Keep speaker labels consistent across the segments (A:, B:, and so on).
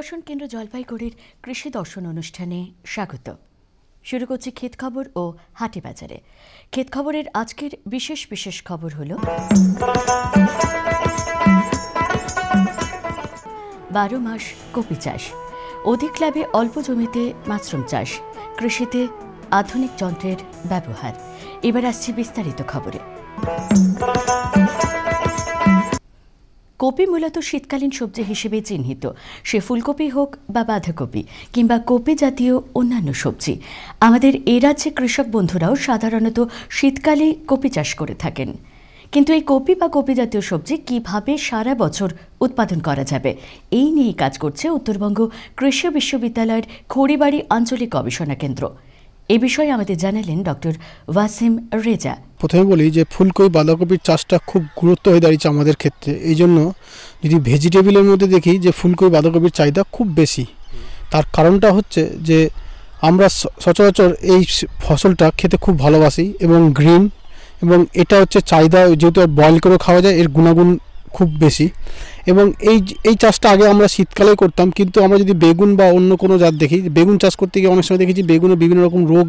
A: দূরদর্শন কেন্দ্র জলপাইগুড়ির কৃষি দর্শন অনুষ্ঠানে স্বাগত। শুরু করছি ক্ষেত খবর ও হাটে বাজারে। ক্ষেত খবরের আজকের বিশেষ খবর হল 12 মাস কপি চাষ, অধিক লাভে অল্প জমিতে মাশরুম চাষ, কৃষিতে আধুনিক যন্ত্রের ব্যবহার। এবার আসছে বিস্তারিত খবরে। কপি মূলত শীতকালীন সবজি হিসেবে চিহ্নিত, সে ফুলকপি হোক বা বাঁধাকপি কিংবা কপি জাতীয় অন্যান্য সবজি। আমাদের এই রাজ্যে কৃষক বন্ধুরাও সাধারণত শীতকালে কপি চাষ করে থাকেন। কিন্তু এই কপি বা কপি জাতীয় সবজি কিভাবে সারা বছর উৎপাদন করা যাবে, এই নিয়েই কাজ করছে উত্তরবঙ্গ কৃষি বিশ্ববিদ্যালয়ের খড়িবাড়ি আঞ্চলিক গবেষণা কেন্দ্র। এ বিষয়ে আমাদের জানালেন ডক্টর ওয়াসিম রেজা।
B: প্রথমে বলি যে ফুলকপি বাঁধাকপির চাষটা খুব গুরুত্ব হয়ে দাঁড়িয়েছে আমাদের ক্ষেত্রে। এই জন্য যদি ভেজিটেবলের মধ্যে দেখি যে ফুলকপি বাঁধাকপির চাহিদা খুব বেশি। তার কারণটা হচ্ছে যে আমরা সচরাচর এই ফসলটা খেতে খুব ভালোবাসি এবং গ্রিন, এবং এটা হচ্ছে চাহিদা, যেহেতু বয়েল করে খাওয়া যায়, এর গুণাগুণ খুব বেশি। এবং এই চাষটা আগে আমরা শীতকালে করতাম, কিন্তু আমরা যদি বেগুন বা অন্য কোনো জাত দেখি, বেগুন চাষ করতে গিয়ে অনেক সময় দেখেছি বেগুনে বিভিন্ন রকম রোগ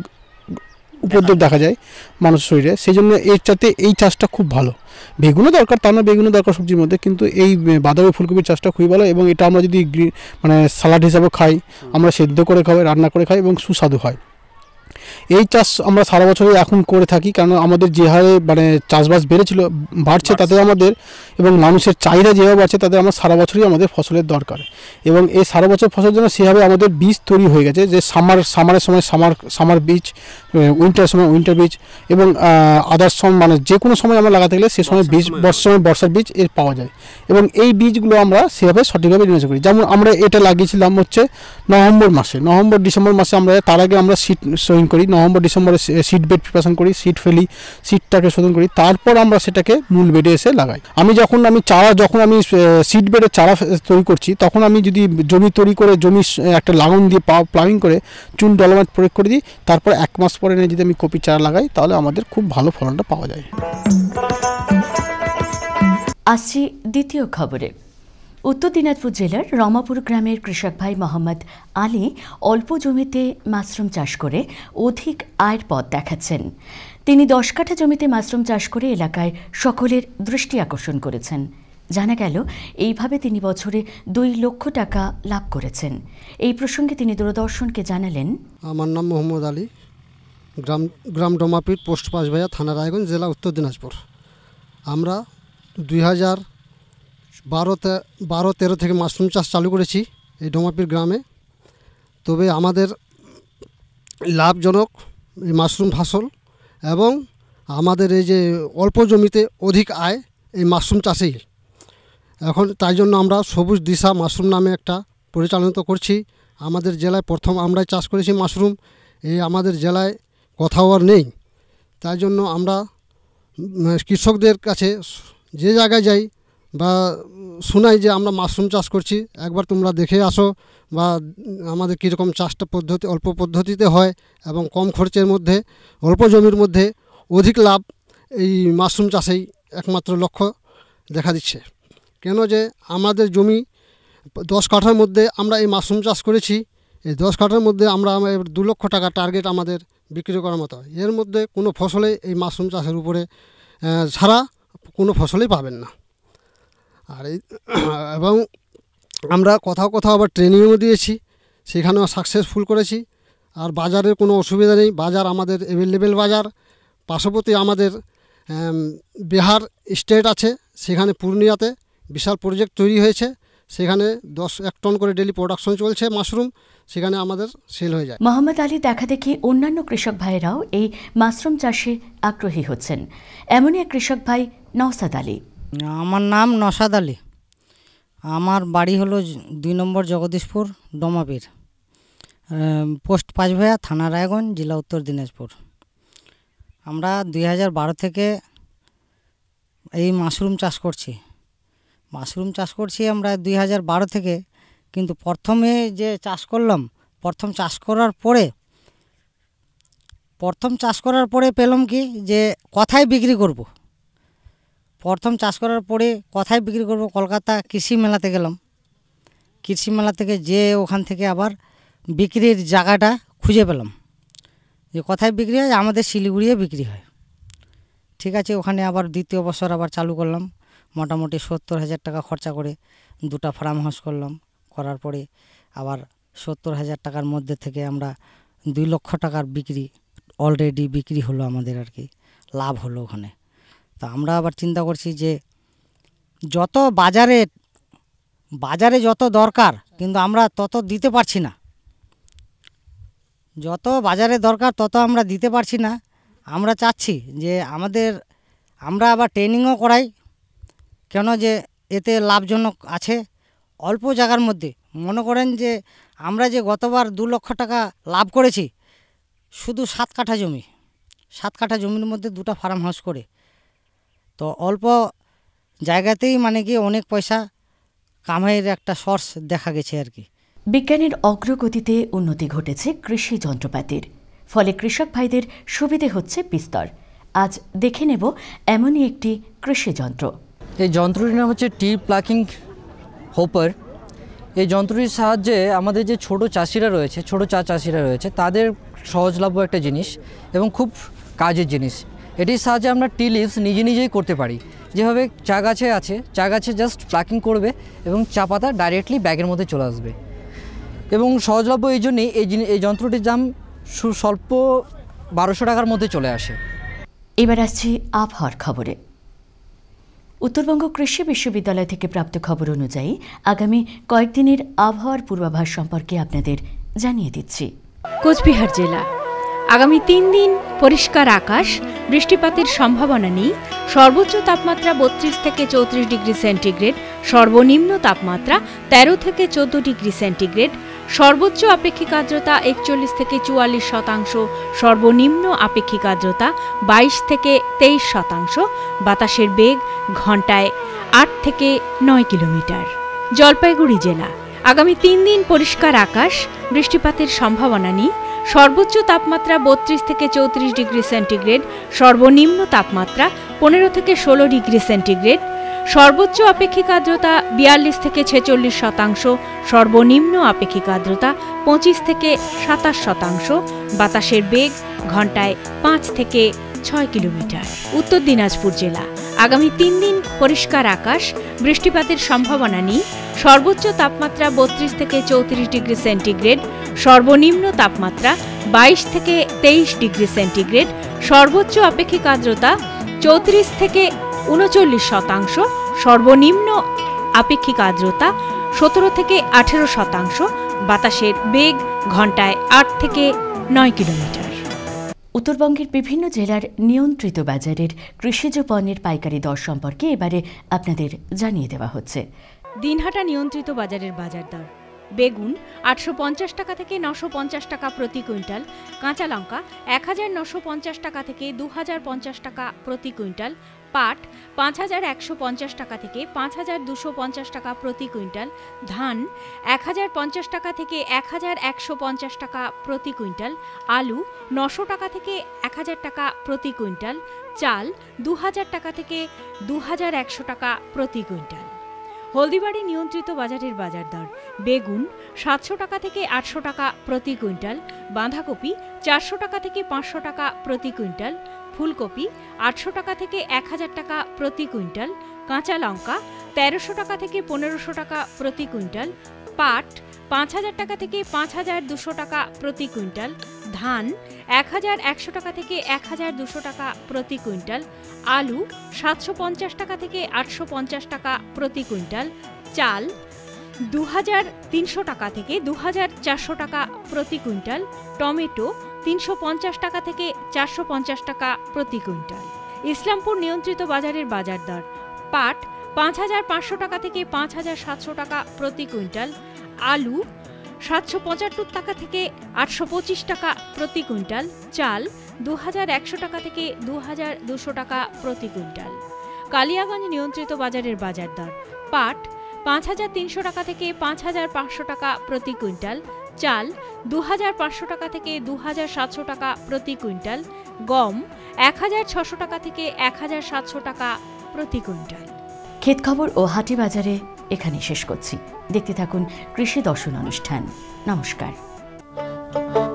B: উপদ্রব দেখা যায় মানুষের শরীরে। সেই জন্য এর চাতে এই চাষটা খুব ভালো। বেগুনও দরকার, তা না বেগুনও দরকার সবজির মধ্যে, কিন্তু এই বাঁধাকপি ফুলকপির চাষটা খুবই ভালো। এবং এটা আমরা যদি সালাড হিসাবে খাই, আমরা সেদ্ধ করে খাই, রান্না করে খাই এবং সুস্বাদু হয়। এই চাষ আমরা সারা বছরই এখন করে থাকি, কারণ আমাদের যে হারে চাষবাস বাড়ছে তাতে আমাদের, এবং মানুষের চাহিদা যেভাবে বাড়ছে তাতে আমরা সারা বছরই আমাদের ফসলের দরকার। এবং এই সারা বছর ফসলের জন্য সেভাবে আমাদের বীজ তৈরি হয়ে গেছে, যে সামারের সময় সামার বীজ, উইন্টারের সময় উইন্টার বীজ, এবং আদার্স সময় যে কোনো সময় আমরা লাগাতে গেলে সে সময় বীজ, বর্ষার বীজ এর পাওয়া যায়। এবং এই বীজগুলো আমরা সেভাবে সঠিকভাবে নির্বাচন করি। যেমন আমরা এটা লাগিয়েছিলাম হচ্ছে নভেম্বর ডিসেম্বর মাসে। আমরা তার আগে আমরা সিড সোয়িং করি, নভেম্বর ডিসেম্বরে সিড বেড প্রিপারেশন করি, সিড ফেলি, সিডটাকে শোধন করি, তারপর আমরা সেটাকে মূল বেডে এসে লাগাই। যখন আমি সিড বেডের চারা তৈরি করছি, তখন আমি যদি জমি তৈরি করে একটা লাঙল দিয়ে প্লাউইং করে চুন ডলোমাইট প্রয়োগ করে দিই, তারপর 1 মাস পরে এনে যদি আমি কপি চারা লাগাই, তাহলে আমাদের খুব ভালো ফলনটা পাওয়া যায়।
A: আসছি দ্বিতীয় খবরে। উত্তর দিনাজপুর জেলার রমাপুর গ্রামের কৃষক ভাই মোহাম্মদ আলী অল্প জমিতে মাশরুম চাষ করে অধিক আয়ের পথ দেখাচ্ছেন। তিনি 10 কাঠা জমিতে মাশরুম চাষ করে এলাকায় সকলের দৃষ্টি আকর্ষণ করেছেন। জানা গেল এইভাবে তিনি বছরে 2 লক্ষ টাকা লাভ করেছেন। এই প্রসঙ্গে তিনি দূরদর্শনকে জানালেন,
C: আমার নাম মোহাম্মদ আলী, গ্রাম ডোমাপির, পোস্ট পাঁচভাইয়া, থানা রায়গঞ্জ, জেলা উত্তর দিনাজপুর। আমরা 2012-13 থেকে মাশরুম চাষ চালু করেছি এই ডোমাপির গ্রামে। তবে আমাদের লাভজনক এই মাশরুম ফসল, এবং আমাদের এই যে অল্প জমিতে অধিক আয় এই মাশরুম চাষেই। এখন তাই জন্য আমরা সবুজ দিশা মাশরুম নামে একটা পরিচালিত করছি। আমাদের জেলায় প্রথম আমরাই চাষ করেছি মাশরুম, এই আমাদের জেলায় কোথাও আর নেই। তাই জন্য আমরা কৃষকদের কাছে যে জায়গায় যাই বা শোনাই যে আমরা মাশরুম চাষ করছি, একবার তোমরা দেখে আসো, বা আমাদের কীরকম চাষটা অল্প পদ্ধতিতে হয় এবং কম খরচের মধ্যে অল্প জমির মধ্যে অধিক লাভ, এই মাশরুম চাষেই একমাত্র লক্ষ্য দেখা দিচ্ছে। কেন যে আমাদের জমি 10 কাঠার মধ্যে আমরা এই মাশরুম চাষ করেছি। এই 10 কাঠার মধ্যে আমরা 2 লক্ষ টাকা টার্গেট আমাদের বিক্রি করার মতো। এর মধ্যে কোনো ফসলে এই মাশরুম চাষের উপরে ছাড়া কোনো ফসলই পাবেন না। আর এবং আমরা কোথাও আবার ট্রেনিংও দিয়েছি, সেখানেও সাকসেসফুল করেছি। আর বাজারের কোনো অসুবিধা নেই, বাজার আমাদের অ্যাভেলেবেল বাজার। পার্শ্ববর্তী আমাদের বিহার স্টেট আছে, সেখানে পূর্ণিয়াতে বিশাল প্রজেক্ট তৈরি হয়েছে, সেখানে 1 টন করে ডেলি প্রোডাকশন চলছে মাশরুম, সেখানে আমাদের সেল হয়ে যায়।
A: মোহাম্মদ আলী দেখা দেখি অন্যান্য কৃষক ভাইয়েরাও এই মাশরুম চাষে আগ্রহী হচ্ছেন। এমনই এক কৃষক ভাই নওসাদ আলী।
D: আমার নাম নওসাদ আলী, আমার বাড়ি হলো 2 নম্বর জগদীশপুর, ডোমাপির, পোস্ট পাঁচভাইয়া, থানা রায়গঞ্জ, জেলা উত্তর দিনাজপুর। আমরা 2012 থেকে এই মাশরুম চাষ করছি আমরা 2012 থেকে। কিন্তু প্রথমে যে চাষ করলাম, প্রথম চাষ করার পরে পেলাম কি যে কোথায় বিক্রি করব। কলকাতা কৃষি মেলাতে গেলাম, কৃষি মেলা থেকে যে ওখান থেকে আবার বিক্রির জায়গাটা খুঁজে পেলাম, যে কোথায় বিক্রি হয়, আমাদের শিলিগুড়িয়ে বিক্রি হয়। ঠিক আছে, ওখানে আবার দ্বিতীয় বছর আবার চালু করলাম, মোটামুটি 70,000 টাকা খরচা করে 2টা ফার্ম হাউস করলাম। করার পরে আবার 70,000 টাকার মধ্যে থেকে আমরা 2 লক্ষ টাকার বিক্রি অলরেডি বিক্রি হলো আমাদের, আর কি লাভ হলো ওখানে। তো আমরা আবার চিন্তা করছি যে যত বাজারে যত দরকার, কিন্তু আমরা তত দিতে পারছি না। যত বাজারে দরকার তত আমরা দিতে পারছি না। আমরা চাচ্ছি যে আমরা আবার ট্রেনিংও করাই, কেন যে এতে লাভজনক আছে। অল্প জায়গার মধ্যে মনে করেন যে আমরা যে গতবার 2 লক্ষ টাকা লাভ করেছি শুধু 7 কাঠা জমি, 7 কাঠা জমির মধ্যে 2টা ফার্ম হাউস করে, তো অল্প জায়গাতেই মানে কি অনেক পয়সা কামাইয়ের একটা সোর্স দেখা গেছে আর কি।
A: বিজ্ঞানের অগ্রগতিতে উন্নতি ঘটেছে কৃষি যন্ত্রপাতির, ফলে কৃষক ভাইদের সুবিধে হচ্ছে বিস্তর। আজ দেখে নেব এমনই একটি কৃষি যন্ত্র।
E: এই যন্ত্রটির নাম হচ্ছে টি প্লাকিং হোপার। এই যন্ত্রটির সাহায্যে আমাদের যে ছোট চাষিরা রয়েছে তাদের সহজলভ্য একটা জিনিস এবং খুব কাজের জিনিস। এটির সাহায্যে আমরা টি লিভস নিজেই করতে পারি। যেভাবে চা গাছে জাস্ট প্লাকিং করবে এবং চা পাতা ডাইরেক্টলি ব্যাগের মধ্যে চলে আসবে। এবং সহজলভ্য এই জন্যই এই যন্ত্রটির দাম স্বল্প 1200 টাকার মধ্যে চলে আসে।
A: এবার আসছি আবহাওয়ার খবরে। উত্তরবঙ্গ কৃষি বিশ্ববিদ্যালয় থেকে প্রাপ্ত খবর অনুযায়ী আগামী কয়েকদিনের আবহাওয়ার পূর্বাভাস সম্পর্কে আপনাদের জানিয়ে দিচ্ছি।
F: কোচবিহার জেলা আগামী 3 দিন পরিষ্কার আকাশ, বৃষ্টিপাতের সম্ভাবনা নেই। সর্বোচ্চ তাপমাত্রা 32 থেকে 34 ডিগ্রি সেন্টিগ্রেড, সর্বনিম্ন তাপমাত্রা 13 থেকে 14 ডিগ্রি সেন্টিগ্রেড। সর্বোচ্চ আপেক্ষিক আর্দ্রতা 41 থেকে 44%, সর্বনিম্ন আপেক্ষিক আর্দ্রতা 22 থেকে 23%। বাতাসের বেগ ঘন্টায় 8 থেকে 9 কিলোমিটার। জলপাইগুড়ি জেলা আগামী 3 দিন পরিষ্কার আকাশ, বৃষ্টিপাতের সম্ভাবনা নেই। সর্বোচ্চ তাপমাত্রা 32 থেকে 34 ডিগ্রি সেন্টিগ্রেড, সর্বনিম্ন তাপমাত্রা 15 থেকে 16 ডিগ্রি সেন্টিগ্রেড। সর্বোচ্চ আপেক্ষিক আর্দ্রতা 42 থেকে 46%, সর্বনিম্ন আপেক্ষিক আর্দ্রতা 25 থেকে 27%। বাতাসের বেগ ঘন্টায় 5 থেকে 6 কিলোমিটার। উত্তর দিনাজপুর জেলা আগামী 3 দিন পরিষ্কার আকাশ, বৃষ্টিপাতের সম্ভাবনা নেই। সর্বোচ্চ তাপমাত্রা 32 থেকে 34 ডিগ্রি সেন্টিগ্রেড, সর্বনিম্ন তাপমাত্রা 22 থেকে 23 ডিগ্রি সেন্টিগ্রেড। সর্বোচ্চ আপেক্ষিক আর্দ্রতা 34 থেকে 39%, সর্বনিম্ন আপেক্ষিক আর্দ্রতা 17 থেকে 18%। বাতাসের বেগ ঘন্টায় 8 থেকে 9 কিলোমিটার।
A: উত্তরবঙ্গের বিভিন্ন জেলার নিয়ন্ত্রিত বাজারের কৃষিজ পণ্যের পাইকারি দর সম্পর্কে এবারে আপনাদের জানিয়ে দেওয়া হচ্ছে।
F: দিনহাটা নিয়ন্ত্রিত বাজারের বাজার দর: বেগুন 850 টাকা থেকে 950 টাকা প্রতি কুইন্টাল, কাঁচা লঙ্কা 1950 টাকা থেকে 2050 টাকা প্রতি কুইন্টাল, পাট 5150 টাকা থেকে 5250 টাকা প্রতি কুইন্টাল, ধান 1050 টাকা থেকে 1150 টাকা প্রতি কুইন্টাল, আলু 900 টাকা থেকে 1000 টাকা প্রতি কুইন্টাল, চাল 2000 টাকা থেকে 2100 টাকা প্রতি কুইন্টাল। হলদিবাড়ি নিয়ন্ত্রিত বাজারের বাজার দর: বেগুন 700 টাকা থেকে 800 টাকা প্রতি কুইন্টাল, বাঁধাকপি 400 টাকা থেকে 500 টাকা প্রতি কুইন্টাল, ফুলকপি 800 টাকা থেকে 1000 টাকা প্রতি কুইন্টাল, কাঁচা লঙ্কা 1300 টাকা থেকে 1500 টাকা প্রতি কুইন্টাল, পাট 5000 টাকা থেকে 5200 টাকা প্রতি কুইন্টাল, ধান 1100 টাকা থেকে 1200 টাকা প্রতি কুইন্টাল, আলু 750 টাকা থেকে 850 টাকা প্রতি কুইন্টাল, চাল 2300 টাকা থেকে 2400 টাকা প্রতি কুইন্টাল, টমেটো 350 টাকা থেকে 450 টাকা প্রতি কুইন্টাল। ইসলামপুর নিয়ন্ত্রিত বাজারের বাজার দর: পাট 5500 টাকা থেকে 5700 টাকা প্রতি কুইন্টাল, আলু 775 টাকা থেকে 825 টাকা প্রতি কুইন্টাল, চাল 2100 টাকা থেকে 2200 টাকা প্রতি কুইন্টাল। কালিয়াগঞ্জ নিয়ন্ত্রিত বাজারের বাজার দর: পাট 5300 টাকা থেকে 5500 টাকা প্রতি কুইন্টাল, চাল 2500 টাকা থেকে 2700 টাকা প্রতি কুইন্টাল, গম 1600 টাকা থেকে 1700 টাকা প্রতি কুইন্টাল।
A: ক্ষেত খবর ও হাটি বাজারে এখানে শেষ করছি। দেখতে থাকুন কৃষি দর্শন অনুষ্ঠান। নমস্কার।